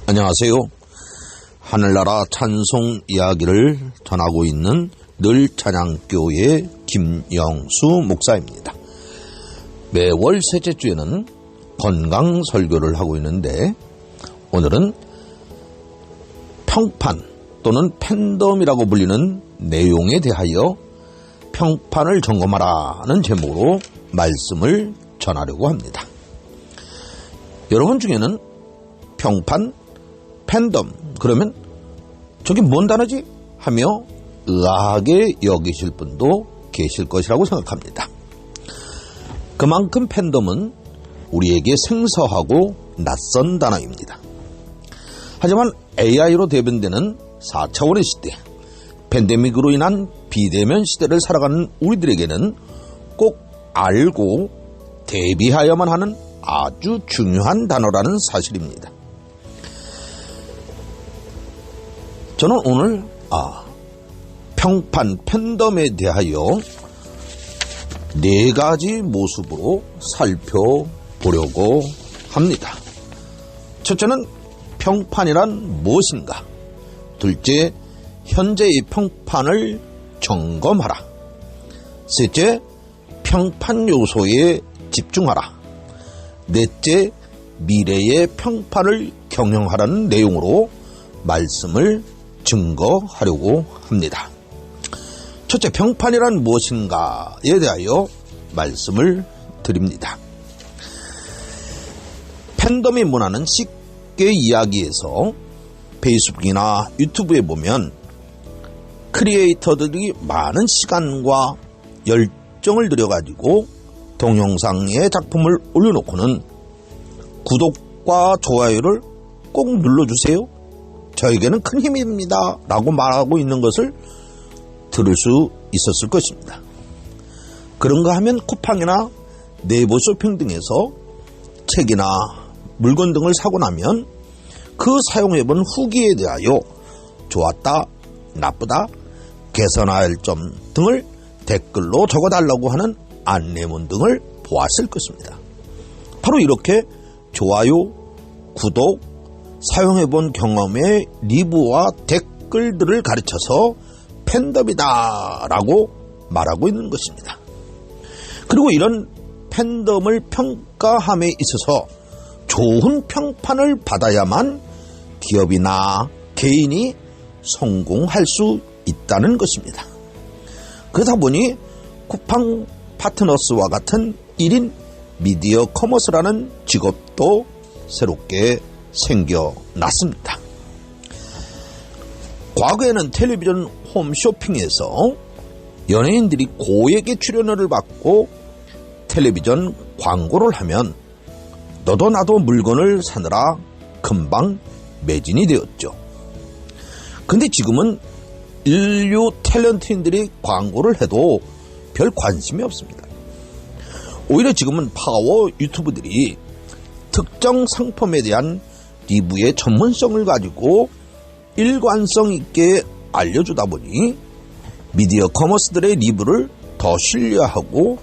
안녕하세요. 하늘나라 찬송 이야기를 전하고 있는 늘찬양교회 김영수 목사입니다. 매월 셋째 주에는 건강 설교를 하고 있는데 오늘은 평판 또는 팬덤이라고 불리는 내용에 대하여 평판을 점검하라는 제목으로 말씀을 전하려고 합니다. 여러분 중에는 평판, 팬덤, 그러면 저게 뭔 단어지? 하며 의아하게 여기실 분도 계실 것이라고 생각합니다. 그만큼 팬덤은 우리에게 생소하고 낯선 단어입니다. 하지만 AI로 대변되는 4차원의 시대, 팬데믹으로 인한 비대면 시대를 살아가는 우리들에게는 꼭 알고 대비하여야만 하는 아주 중요한 단어라는 사실입니다. 저는 오늘 평판, 팬덤에 대하여 4가지 모습으로 살펴보려고 합니다. 첫째는 평판이란 무엇인가? 둘째, 현재의 평판을 점검하라. 셋째, 평판 요소에 집중하라. 넷째, 미래의 평판을 경영하라는 내용으로 말씀을 증거하려고 합니다. 첫째, 평판이란 무엇인가에 대하여 말씀을 드립니다. 팬덤의 문화는 쉽게 이야기해서 페이스북이나 유튜브에 보면 크리에이터들이 많은 시간과 열정을 들여가지고 동영상의 작품을 올려놓고는 구독과 좋아요를 꼭 눌러주세요. 저에게는 큰 힘입니다. 라고 말하고 있는 것을 들을 수 있었을 것입니다. 그런가 하면 쿠팡이나 네이버 쇼핑 등에서 책이나 물건 등을 사고 나면 그 사용해본 후기에 대하여 좋았다, 나쁘다, 개선할 점 등을 댓글로 적어달라고 하는 안내문 등을 보았을 것입니다. 바로 이렇게 좋아요, 구독, 사용해본 경험의 리뷰와 댓글들을 가르쳐서 팬덤이다 라고 말하고 있는 것입니다. 그리고 이런 팬덤을 평가함에 있어서 좋은 평판을 받아야만 기업이나 개인이 성공할 수 있다는 것입니다. 그러다 보니 쿠팡 파트너스와 같은 1인 미디어 커머스라는 직업도 새롭게 생겨났습니다. 과거에는 텔레비전 홈쇼핑에서 연예인들이 고액의 출연료를 받고 텔레비전 광고를 하면 너도 나도 물건을 사느라 금방 매진이 되었죠. 근데 지금은 인류 탤런트인들이 광고를 해도 별 관심이 없습니다. 오히려 지금은 파워 유튜브들이 특정 상품에 대한 리뷰의 전문성을 가지고 일관성 있게 알려주다 보니 미디어 커머스들의 리뷰를 더 신뢰하고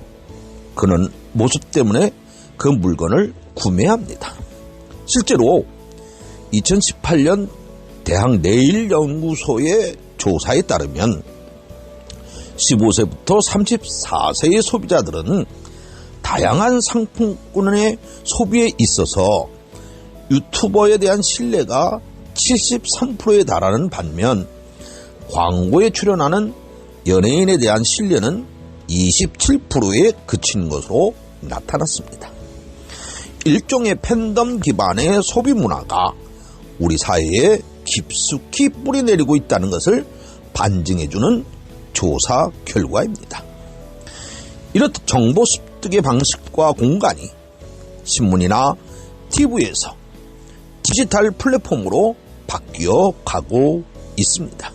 그런 모습 때문에 그 물건을 구매합니다. 실제로 2018년 대학내일연구소의 조사에 따르면 15세부터 34세의 소비자들은 다양한 상품권의 소비에 있어서 유튜버에 대한 신뢰가 73%에 달하는 반면 광고에 출연하는 연예인에 대한 신뢰는 27%에 그친 것으로 나타났습니다. 일종의 팬덤 기반의 소비 문화가 우리 사회에 깊숙이 뿌리내리고 있다는 것을 반증해주는 조사 결과입니다. 이렇듯 정보 습득의 방식과 공간이 신문이나 TV에서 디지털 플랫폼으로 바뀌어 가고 있습니다.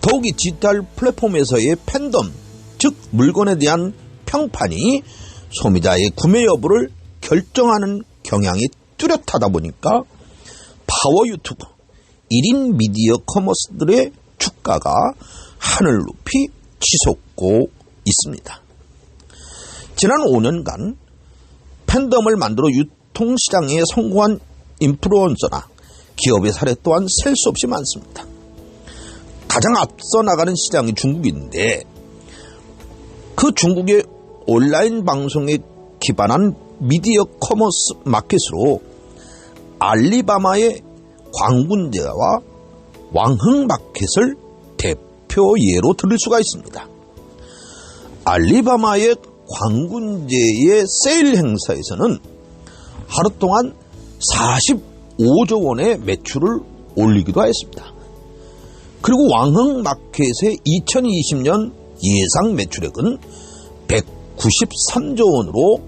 더욱이 디지털 플랫폼에서의 팬덤, 즉 물건에 대한 평판이 소비자의 구매 여부를 결정하는 경향이 뚜렷하다 보니까 파워 유튜브, 1인 미디어 커머스들의 주가가 하늘 높이 치솟고 있습니다. 지난 5년간 팬덤을 만들어 유통시장에 성공한 인플루언서나 기업의 사례 또한 셀 수 없이 많습니다. 가장 앞서 나가는 시장이 중국인데 그 중국의 온라인 방송에 기반한 미디어 커머스 마켓으로 알리바바의 광군제와 왕흥마켓을 대표 예로 들을 수가 있습니다. 알리바바의 광군제의 세일 행사에서는 하루 동안 45조 원의 매출을 올리기도 했습니다. 그리고 왕흥마켓의 2020년 예상 매출액은 193조 원으로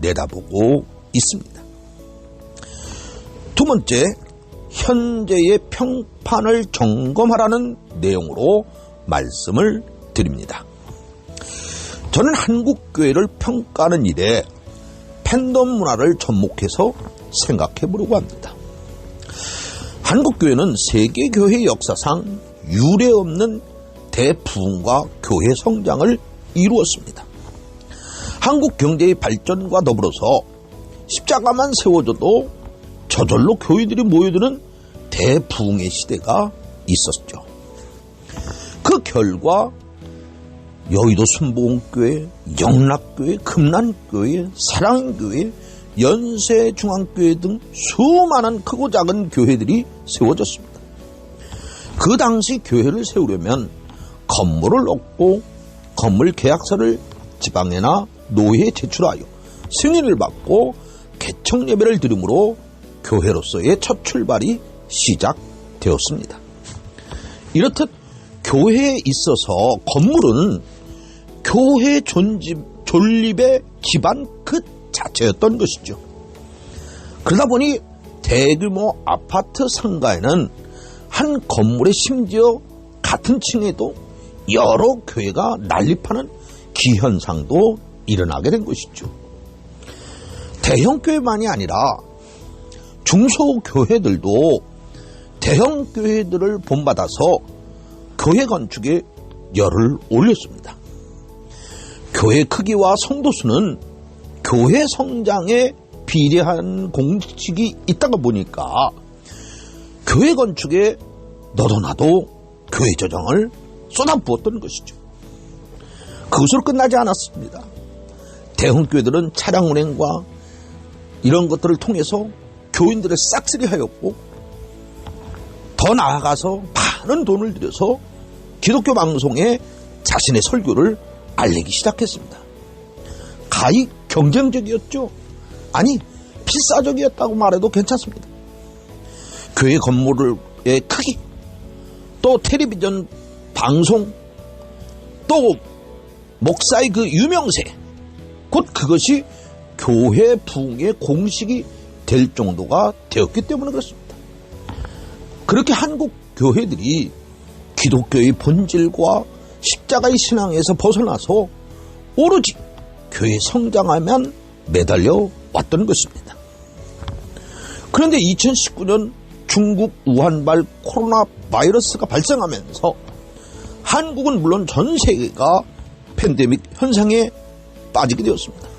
내다보고 있습니다. 두 번째, 현재의 평판을 점검하라는 내용으로 말씀을 드립니다. 저는 한국 교회를 평가하는 일에 팬덤 문화를 접목해서 생각해 보려고 합니다. 한국 교회는 세계 교회 역사상 유례 없는 대부흥과 교회 성장을 이루었습니다. 한국 경제의 발전과 더불어서 십자가만 세워져도 저절로 교회들이 모여드는 대부흥의 시대가 있었죠. 그 결과 여의도 순복음교회, 영락교회, 금난교회, 사랑교회, 연세중앙교회 등 수많은 크고 작은 교회들이 세워졌습니다. 그 당시 교회를 세우려면 건물을 얻고 건물 계약서를 지방에나 노회에 제출하여 승인을 받고 개청 예배를 드림으로 교회로서의 첫 출발이 시작되었습니다. 이렇듯 교회에 있어서 건물은 교회 존립의 기반 그 자체였던 것이죠. 그러다 보니 대규모 아파트 상가에는 한 건물에 심지어 같은 층에도 여러 교회가 난립하는 기현상도 일어나게 된 것이죠. 대형 교회만이 아니라 중소교회들도 대형 교회들을 본받아서 교회 건축에 열을 올렸습니다. 교회 크기와 성도 수는 교회 성장에 비례한 공식이 있다가 보니까 교회 건축에 너도 나도 교회 재정을 쏟아부었던 것이죠. 그것으로 끝나지 않았습니다. 대형 교회들은 차량 운행과 이런 것들을 통해서 교인들을 싹쓸이하였고 더 나아가서 많은 돈을 들여서 기독교 방송에 자신의 설교를 알리기 시작했습니다. 가히 경쟁적이었죠. 아니 필사적이었다고 말해도 괜찮습니다. 교회 건물의 크기, 또 텔레비전 방송, 또 목사의 그 유명세, 곧 그것이 교회 부흥의 공식이 될 정도가 되었기 때문에 그렇습니다. 그렇게 한국 교회들이 기독교의 본질과 십자가의 신앙에서 벗어나서 오로지 교회 성장하면 매달려 왔던 것입니다. 그런데 2019년 중국 우한발 코로나 바이러스가 발생하면서 한국은 물론 전 세계가 팬데믹 현상에 빠지게 되었습니다.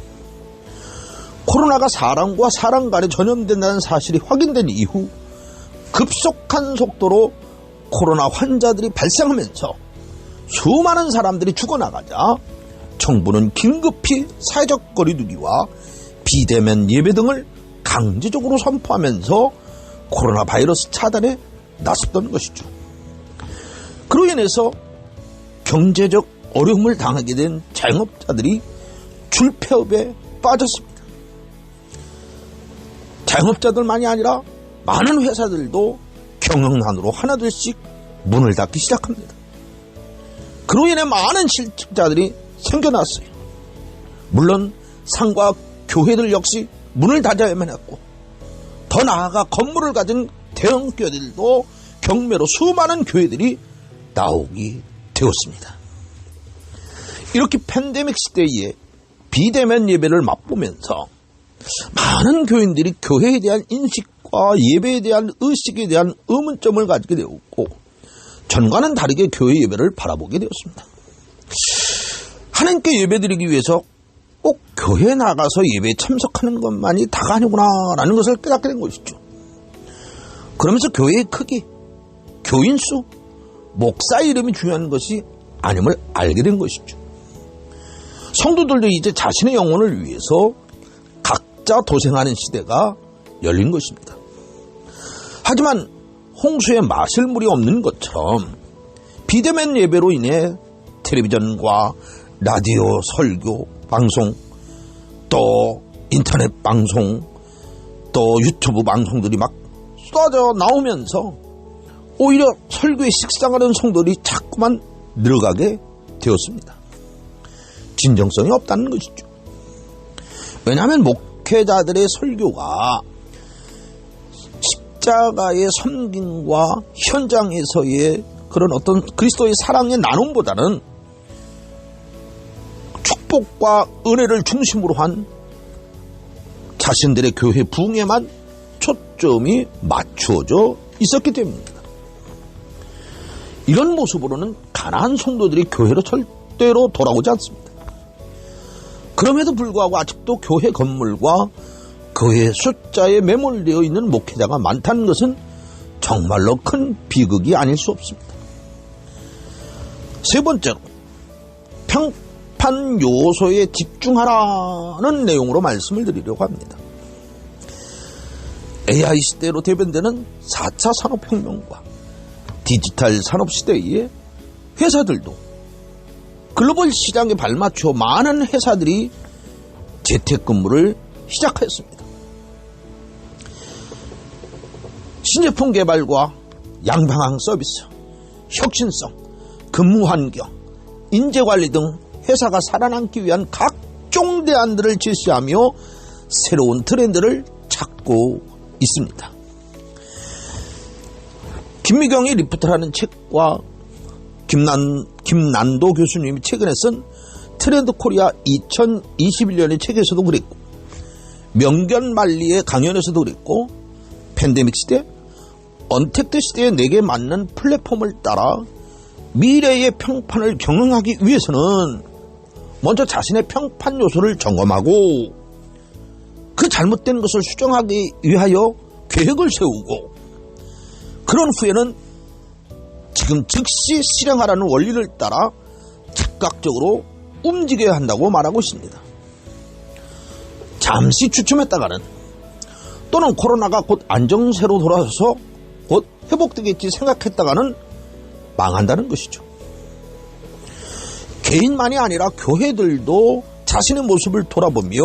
코로나가 사람과 사람 간에 전염된다는 사실이 확인된 이후 급속한 속도로 코로나 환자들이 발생하면서 수많은 사람들이 죽어나가자 정부는 긴급히 사회적 거리두기와 비대면 예배 등을 강제적으로 선포하면서 코로나 바이러스 차단에 나섰던 것이죠. 그로 인해서 경제적 어려움을 당하게 된 자영업자들이 줄폐업에 빠졌습니다. 자영업자들만이 아니라 많은 회사들도 경영난으로 하나둘씩 문을 닫기 시작합니다. 그로 인해 많은 실직자들이 생겨났어요. 물론 상과 교회들 역시 문을 닫아야만 했고, 더 나아가 건물을 가진 대형 교회들도 경매로 수많은 교회들이 나오게 되었습니다. 이렇게 팬데믹 시대에 비대면 예배를 맛보면서 많은 교인들이 교회에 대한 인식 인식과 예배에 대한 의식에 대한 의문점을 가지게 되었고 전과는 다르게 교회 예배를 바라보게 되었습니다. 하나님께 예배드리기 위해서 꼭 교회에 나가서 예배에 참석하는 것만이 다가 아니구나라는 것을 깨닫게 된 것이죠. 그러면서 교회의 크기, 교인 수, 목사 이름이 중요한 것이 아님을 알게 된 것이죠. 성도들도 이제 자신의 영혼을 위해서 각자 도생하는 시대가 열린 것입니다. 하지만 홍수에 마실 물이 없는 것처럼 비대면 예배로 인해 텔레비전과 라디오, 설교, 방송, 또 인터넷 방송, 또 유튜브 방송들이 막 쏟아져 나오면서 오히려 설교에 식상하는 성도들이 자꾸만 늘어가게 되었습니다. 진정성이 없다는 것이죠. 왜냐하면 목회자들의 설교가 십자가의 섬김과 현장에서의 그런 어떤 그리스도의 사랑의 나눔보다는 축복과 은혜를 중심으로 한 자신들의 교회 부흥에만 초점이 맞추어져 있었기 때문입니다. 이런 모습으로는 가난한 성도들이 교회로 절대로 돌아오지 않습니다. 그럼에도 불구하고 아직도 교회 건물과 교회 숫자에 매몰되어 있는 목회자가 많다는 것은 정말로 큰 비극이 아닐 수 없습니다. 세 번째로 평판 요소에 집중하라는 내용으로 말씀을 드리려고 합니다. AI 시대로 대변되는 4차 산업혁명과 디지털 산업시대에 회사들도 글로벌 시장에 발맞춰 많은 회사들이 재택근무를 시작하였습니다. 신제품 개발과 양방향 서비스, 혁신성, 근무환경, 인재관리 등 회사가 살아남기 위한 각종 대안들을 제시하며 새로운 트렌드를 찾고 있습니다. 김미경의 리프트라는 책과 김난도 교수님이 최근에 쓴 트렌드 코리아 2021년의 책에서도 그랬고, 명견만리의 강연에서도 그랬고, 팬데믹 시대, 언택트 시대에 내게 맞는 플랫폼을 따라 미래의 평판을 경영하기 위해서는 먼저 자신의 평판 요소를 점검하고 그 잘못된 것을 수정하기 위하여 계획을 세우고, 그런 후에는 지금 즉시 실행하라는 원리를 따라 즉각적으로 움직여야 한다고 말하고 있습니다. 잠시 주춤했다가는, 또는 코로나가 곧 안정세로 돌아서서 곧 회복되겠지 생각했다가는 망한다는 것이죠. 개인만이 아니라 교회들도 자신의 모습을 돌아보며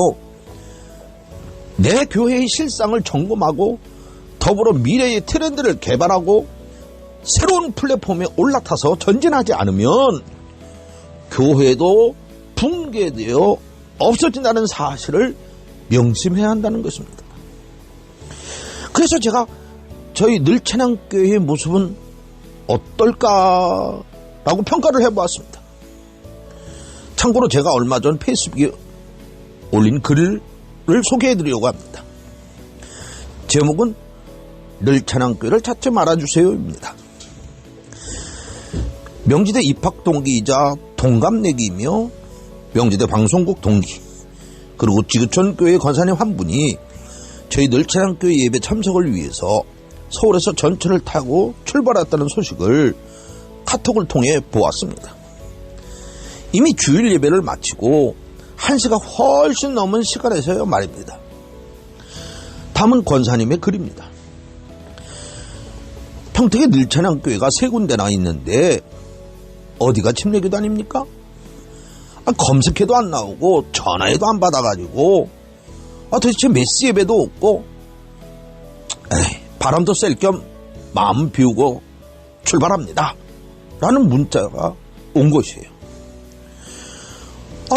내 교회의 실상을 점검하고 더불어 미래의 트렌드를 개발하고 새로운 플랫폼에 올라타서 전진하지 않으면 교회도 붕괴되어 없어진다는 사실을 명심해야 한다는 것입니다. 그래서 제가 저희 늘찬양교회의 모습은 어떨까라고 평가를 해보았습니다. 참고로 제가 얼마 전 페이스북에 올린 글을 소개해드리려고 합니다. 제목은 늘찬양교회를 찾지 말아주세요입니다. 명지대 입학 동기이자 동갑내기이며 명지대 방송국 동기, 그리고 지구촌 교회 권사님 한 분이 저희 늘찬양교회 예배 참석을 위해서 서울에서 전철을 타고 출발했다는 소식을 카톡을 통해 보았습니다. 이미 주일 예배를 마치고 1시가 훨씬 넘은 시간에서야 말입니다. 다음은 권사님의 글입니다. 평택에 늘찬양교회가 3군데나 있는데 어디가 침례교도 아닙니까? 검색해도 안 나오고 전화해도 안 받아가지고 도대체 메시 예배도 없고 바람도 쐴 겸 마음 비우고 출발합니다 라는 문자가 온 것이에요.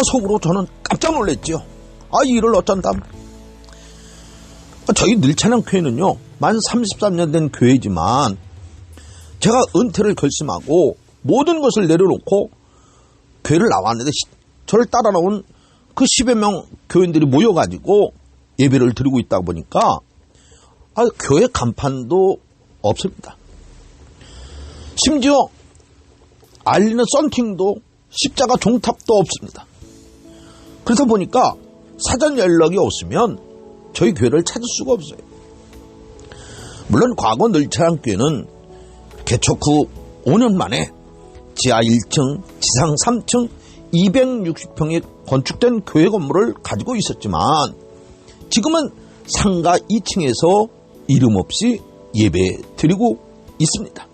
속으로 저는 깜짝 놀랐죠. 이 일을 어쩐담. 저희 늘찬양교회는요, 만 33년 된 교회지만 제가 은퇴를 결심하고 모든 것을 내려놓고 교회를 나왔는데, 저를 따라 나온 그 10여 명 교인들이 모여가지고 예배를 드리고 있다 보니까 교회 간판도 없습니다. 심지어 알리는 썬팅도 십자가 종탑도 없습니다. 그래서 보니까 사전 연락이 없으면 저희 교회를 찾을 수가 없어요. 물론 과거 늘차량교회는 개척 후 5년 만에 지하 1층, 지상 3층 260평에 건축된 교회 건물을 가지고 있었지만 지금은 상가 2층에서 이름 없이 예배 드리고 있습니다.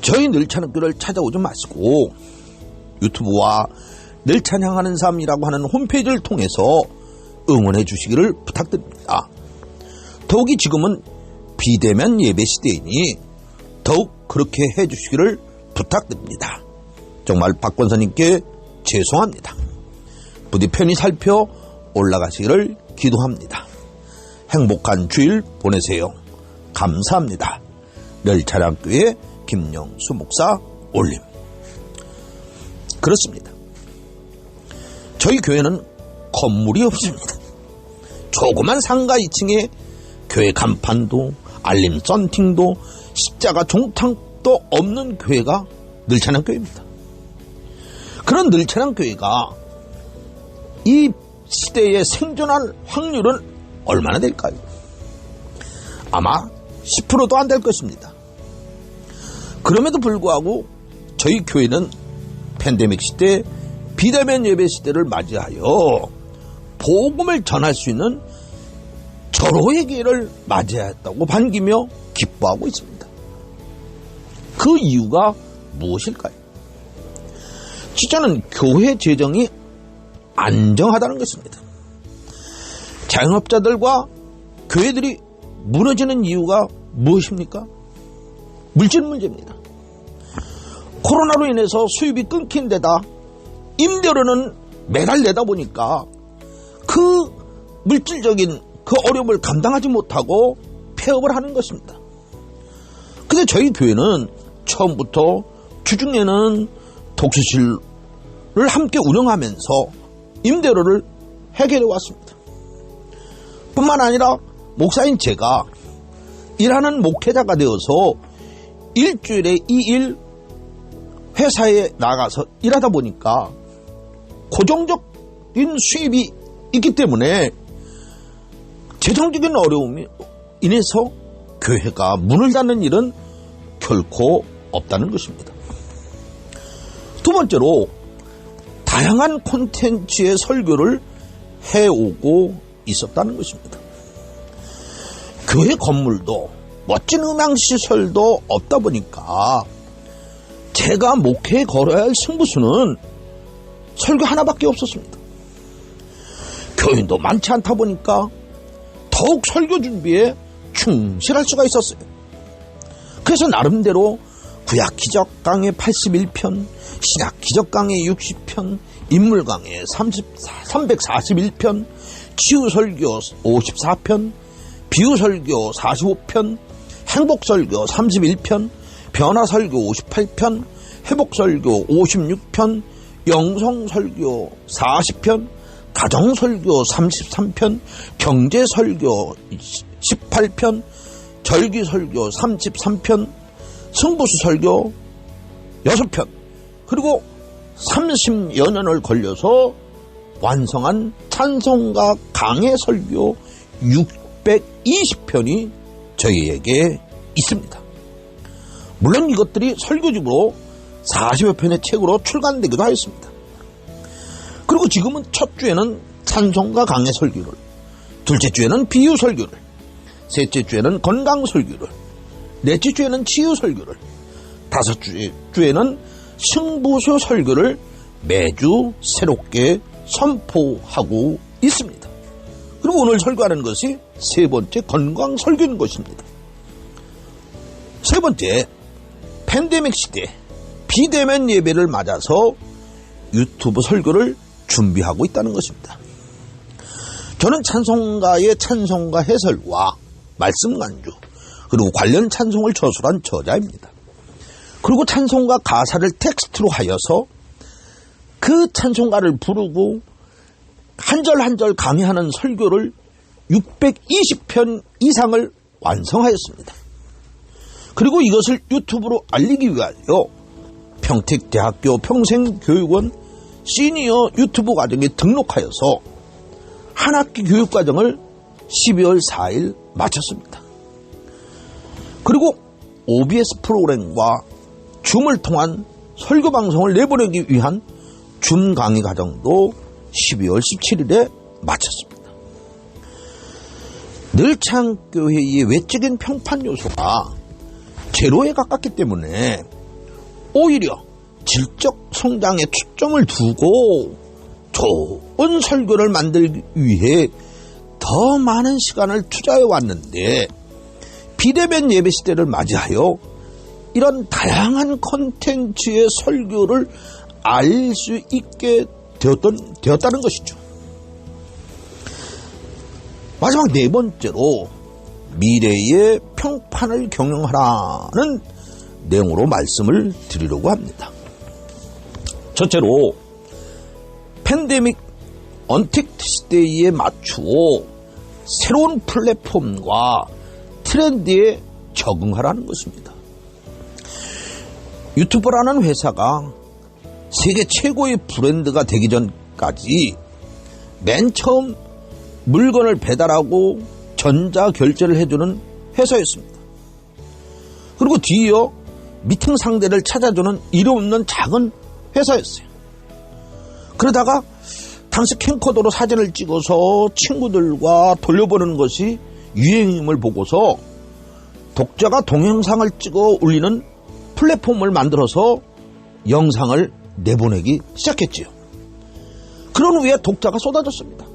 저희 늘찬양교회를 찾아오지 마시고 유튜브와 늘찬양하는 삶이라고 하는 홈페이지를 통해서 응원해 주시기를 부탁드립니다. 더욱이 지금은 비대면 예배 시대이니 더욱 그렇게 해 주시기를 부탁드립니다. 정말 박 권사님께 죄송합니다. 부디 편히 살펴 올라가시기를 기도합니다. 행복한 주일 보내세요. 감사합니다. 늘찬양교회 김영수 목사 올림. 그렇습니다. 저희 교회는 건물이 없습니다. 조그만 상가 2층에 교회 간판도 알림 썬팅도 십자가 종탑도 없는 교회가 늘찬양교회입니다. 그런 늘찬양교회가 이 시대에 생존할 확률은 얼마나 될까요? 아마 10%도 안 될 것입니다. 그럼에도 불구하고 저희 교회는 팬데믹 시대, 비대면 예배 시대를 맞이하여 복음을 전할 수 있는 절호의 기회를 맞이했다고 반기며 기뻐하고 있습니다. 그 이유가 무엇일까요? 진짜는 교회 재정이 안정하다는 것입니다. 자영업자들과 교회들이 무너지는 이유가 무엇입니까? 물질 문제입니다. 코로나로 인해서 수입이 끊긴 데다 임대료는 매달 내다 보니까 그 물질적인 그 어려움을 감당하지 못하고 폐업을 하는 것입니다. 근데 저희 교회는 처음부터 주중에는 독서실을 함께 운영하면서 임대료를 해결해 왔습니다. 뿐만 아니라 목사인 제가 일하는 목회자가 되어서 일주일에 2일 회사에 나가서 일하다 보니까 고정적인 수입이 있기 때문에 재정적인 어려움이 인해서 교회가 문을 닫는 일은 결코 없다는 것입니다. 두 번째로 다양한 콘텐츠의 설교를 해오고 있었다는 것입니다. 교회 건물도 멋진 음향시설도 없다 보니까 제가 목회에 걸어야 할 승부수는 설교 하나밖에 없었습니다. 교인도 많지 않다 보니까 더욱 설교 준비에 충실할 수가 있었어요. 그래서 나름대로 구약 기적 강해 81편, 신약 기적 강해 60편, 인물 강해 341편, 치유 설교 54편, 비유 설교 45편, 행복 설교 31편, 변화 설교 58편, 회복 설교 56편, 영성 설교 40편, 가정 설교 33편, 경제 설교 18편, 절기 설교 33편, 승부수 설교 6편, 그리고 30여 년을 걸려서 완성한 찬송가 강해 설교 620편이 저희에게 있습니다. 물론 이것들이 설교집으로 40여 편의 책으로 출간되기도 하였습니다. 그리고 지금은 첫 주에는 찬송가 강해 설교를, 둘째 주에는 비유 설교를, 셋째 주에는 건강 설교를, 넷째 주에는 치유 설교를, 다섯 주에는 승부수 설교를 매주 새롭게 선포하고 있습니다. 그리고 오늘 설교하는 것이 세 번째 건강 설교인 것입니다. 세 번째, 팬데믹 시대 비대면 예배를 맞아서 유튜브 설교를 준비하고 있다는 것입니다. 저는 찬송가의 찬송가 해설과 말씀 간주, 그리고 관련 찬송을 저술한 저자입니다. 그리고 찬송가 가사를 텍스트로 하여서 그 찬송가를 부르고 한 절 한 절 강의하는 설교를 620편 이상을 완성하였습니다. 그리고 이것을 유튜브로 알리기 위하여 평택대학교 평생교육원 시니어 유튜브 과정에 등록하여서 한 학기 교육과정을 12월 4일 마쳤습니다. 그리고 OBS 프로그램과 줌을 통한 설교 방송을 내보내기 위한 줌 강의 과정도 12월 17일에 마쳤습니다. 늘창교회의 외적인 평판 요소가 제로에 가깝기 때문에 오히려 질적 성장에 초점을 두고 좋은 설교를 만들기 위해 더 많은 시간을 투자해 왔는데, 비대면 예배 시대를 맞이하여 이런 다양한 콘텐츠의 설교를 알릴 수 있게 되었다는 것이죠. 마지막 네 번째로 미래의 평판을 경영하라는 내용으로 말씀을 드리려고 합니다. 첫째로 팬데믹 언택트 시대에 맞추어 새로운 플랫폼과 트렌드에 적응하라는 것입니다. 유튜브라는 회사가 세계 최고의 브랜드가 되기 전까지 맨 처음 물건을 배달하고 전자결제를 해주는 회사였습니다. 그리고 뒤이어 미팅 상대를 찾아주는 이름 없는 작은 회사였어요. 그러다가 당시 캠코더로 사진을 찍어서 친구들과 돌려보는 것이 유행임을 보고서 독자가 동영상을 찍어 올리는 플랫폼을 만들어서 영상을 내보내기 시작했지요. 그런 후에 독자가 쏟아졌습니다.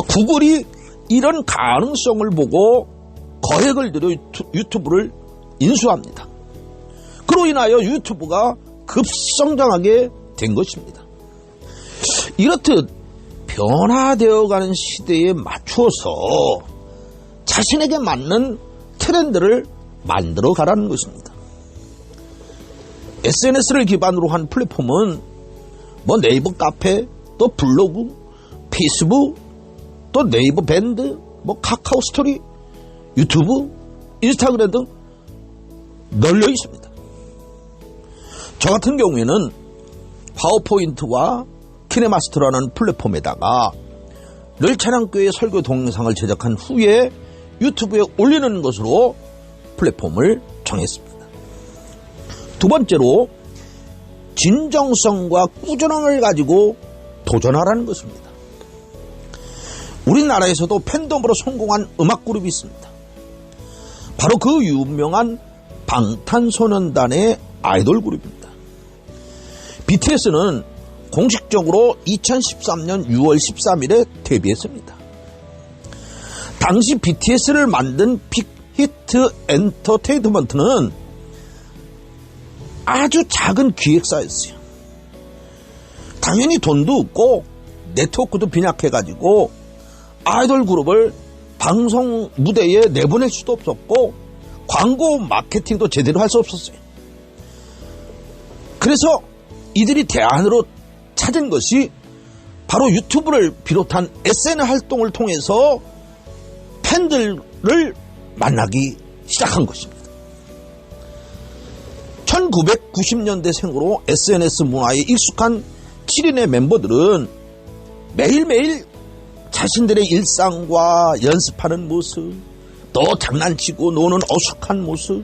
구글이 이런 가능성을 보고 거액을 들여 유튜브를 인수합니다. 그로 인하여 유튜브가 급성장하게 된 것입니다. 이렇듯 변화되어가는 시대에 맞추어서 자신에게 맞는 트렌드를 만들어 가라는 것입니다. SNS를 기반으로 한 플랫폼은 뭐 네이버 카페, 또 블로그, 페이스북, 또 네이버 밴드, 뭐 카카오 스토리, 유튜브, 인스타그램 등 널려 있습니다. 저 같은 경우에는 파워포인트와 키네마스터라는 플랫폼에다가 늘찬양교회 설교 동영상을 제작한 후에 유튜브에 올리는 것으로 플랫폼을 정했습니다. 두 번째로 진정성과 꾸준함을 가지고 도전하라는 것입니다. 우리나라에서도 팬덤으로 성공한 음악 그룹이 있습니다. 바로 그 유명한 방탄소년단의 아이돌 그룹입니다. BTS는 공식적으로 2013년 6월 13일에 데뷔했습니다. 당시 BTS를 만든 빅히트 엔터테인먼트는 아주 작은 기획사였어요. 당연히 돈도 없고 네트워크도 빈약해가지고 아이돌 그룹을 방송 무대에 내보낼 수도 없었고 광고 마케팅도 제대로 할 수 없었어요. 그래서 이들이 대안으로 찾은 것이 바로 유튜브를 비롯한 SNS 활동을 통해서 팬들을 만나기 시작한 것입니다. 1990년대생으로 SNS 문화에 익숙한 7인의 멤버들은 매일매일 자신들의 일상과 연습하는 모습, 또 장난치고 노는 어숙한 모습,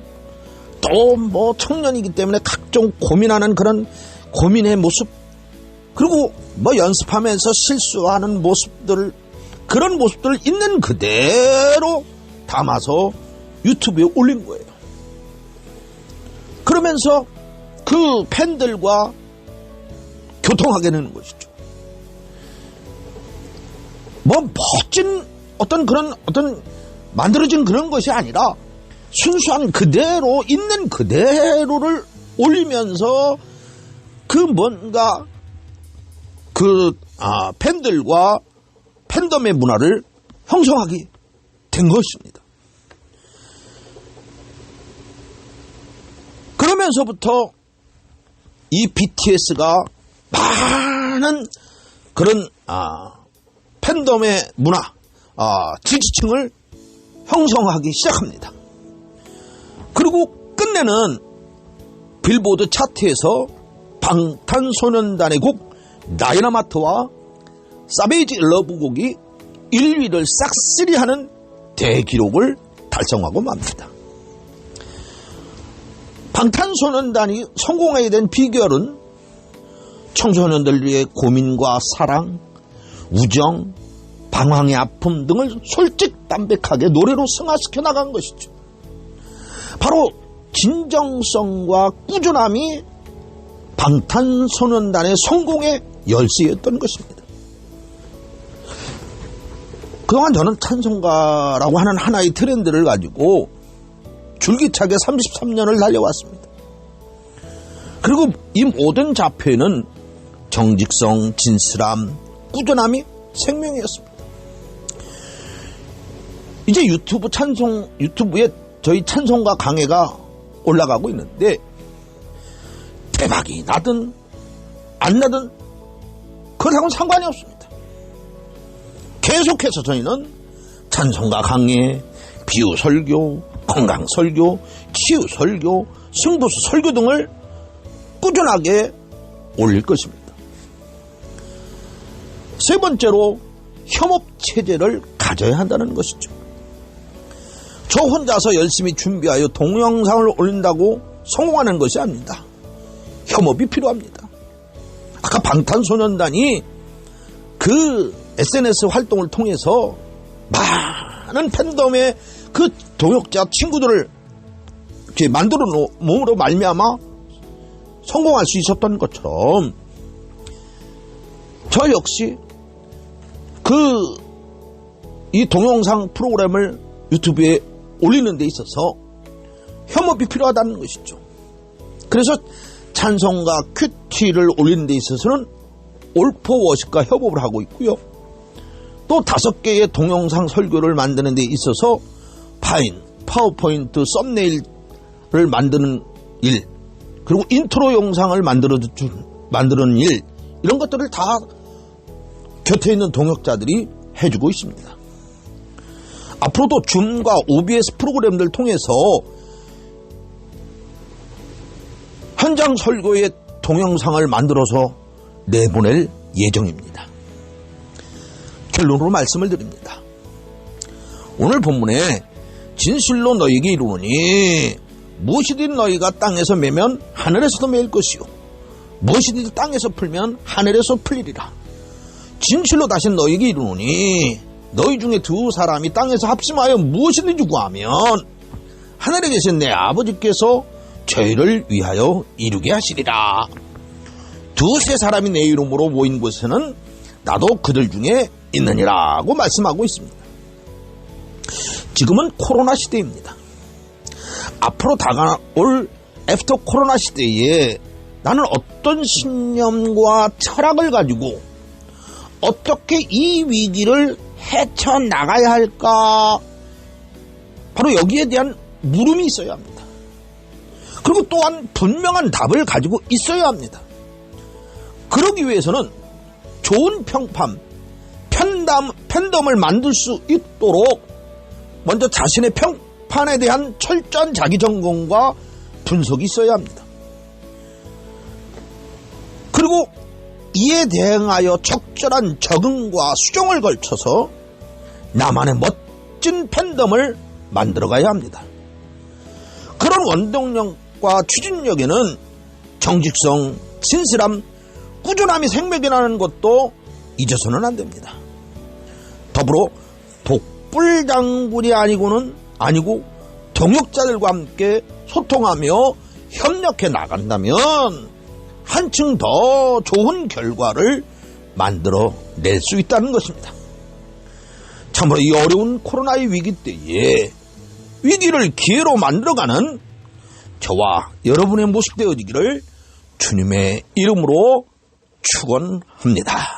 또 뭐 청년이기 때문에 각종 고민하는 그런 고민의 모습, 그리고 뭐 연습하면서 실수하는 모습들, 그런 모습들을 있는 그대로 담아서 유튜브에 올린 거예요. 그러면서 그 팬들과 교통하게 되는 것이죠. 뭐 멋진 어떤 만들어진 그런 것이 아니라 순수한 그대로 있는 그대로를 올리면서 뭔가 팬들과 팬덤의 문화를 형성하게 된 것입니다. 그러면서부터 이 BTS가 많은 그런 팬덤의 문화, 지지층을 형성하기 시작합니다. 그리고 끝내는 빌보드 차트에서 방탄소년단의 곡 다이너마이트와 사베이지 러브 곡이 1위를 싹쓸이하는 대기록을 달성하고 맙니다. 방탄소년단이 성공하게 된 비결은 청소년들의 고민과 사랑, 우정, 방황의 아픔 등을 솔직담백하게 노래로 승화시켜 나간 것이죠. 바로 진정성과 꾸준함이 방탄소년단의 성공의 열쇠였던 것입니다. 그동안 저는 찬송가라고 하는 하나의 트렌드를 가지고 줄기차게 33년을 달려왔습니다. 그리고 이 모든 좌표에는 정직성, 진실함, 꾸준함이 생명이었습니다. 이제 유튜브에 저희 찬송가 강해가 올라가고 있는데 대박이 나든 안 나든 그거하고는 상관이 없습니다. 계속해서 저희는 찬송가 강해, 비유 설교, 건강 설교, 치유 설교, 승부수 설교 등을 꾸준하게 올릴 것입니다. 세 번째로 협업체제를 가져야 한다는 것이죠. 저 혼자서 열심히 준비하여 동영상을 올린다고 성공하는 것이 아닙니다. 협업이 필요합니다. 아까 방탄소년단이 그 SNS 활동을 통해서 많은 팬덤의 그 동역자 친구들을 이렇게 만들어 놓음으로 말미암아 성공할 수 있었던 것처럼 저 역시 이 동영상 프로그램을 유튜브에 올리는 데 있어서 협업이 필요하다는 것이죠. 그래서 찬송가 큐티를 올리는 데 있어서는 올포워십과 협업을 하고 있고요. 또 5개의 동영상 설교를 만드는 데 있어서 파워포인트, 썸네일을 만드는 일, 그리고 인트로 영상을 만드는 일, 이런 것들을 다 곁에 있는 동역자들이 해주고 있습니다. 앞으로도 줌과 OBS 프로그램들 통해서 현장 설교의 동영상을 만들어서 내보낼 예정입니다. 결론으로 말씀을 드립니다. 오늘 본문에 진실로 너희에게 이르노니 무엇이든 너희가 땅에서 매면 하늘에서도 매일 것이요 무엇이든 땅에서 풀면 하늘에서 풀리리라. 진실로 다시 너희에게 이르노니 너희 중에 2사람이 땅에서 합심하여 무엇이든지 구하면 하늘에 계신 내 아버지께서 저희를 위하여 이루게 하시리라. 2-3사람이 내 이름으로 모인 곳에는 나도 그들 중에 있느니라고 말씀하고 있습니다. 지금은 코로나 시대입니다. 앞으로 다가올 애프터 코로나 시대에 나는 어떤 신념과 철학을 가지고 어떻게 이 위기를 헤쳐나가야 할까? 바로 여기에 대한 물음이 있어야 합니다. 그리고 또한 분명한 답을 가지고 있어야 합니다. 그러기 위해서는 좋은 팬덤을 만들 수 있도록 먼저 자신의 평판에 대한 철저한 자기점검과 분석이 있어야 합니다. 그리고 이에 대응하여 적절한 적응과 수정을 걸쳐서 나만의 멋진 팬덤을 만들어가야 합니다. 그런 원동력과 추진력에는 정직성, 진실함, 꾸준함이 생명이라는 것도 잊어서는 안 됩니다. 더불어 독불장군이 아니고 동역자들과 함께 소통하며 협력해 나간다면 한층 더 좋은 결과를 만들어낼 수 있다는 것입니다. 참으로 이 어려운 코로나의 위기 때에 위기를 기회로 만들어가는 저와 여러분의 모습 되어지기를 주님의 이름으로 축원합니다.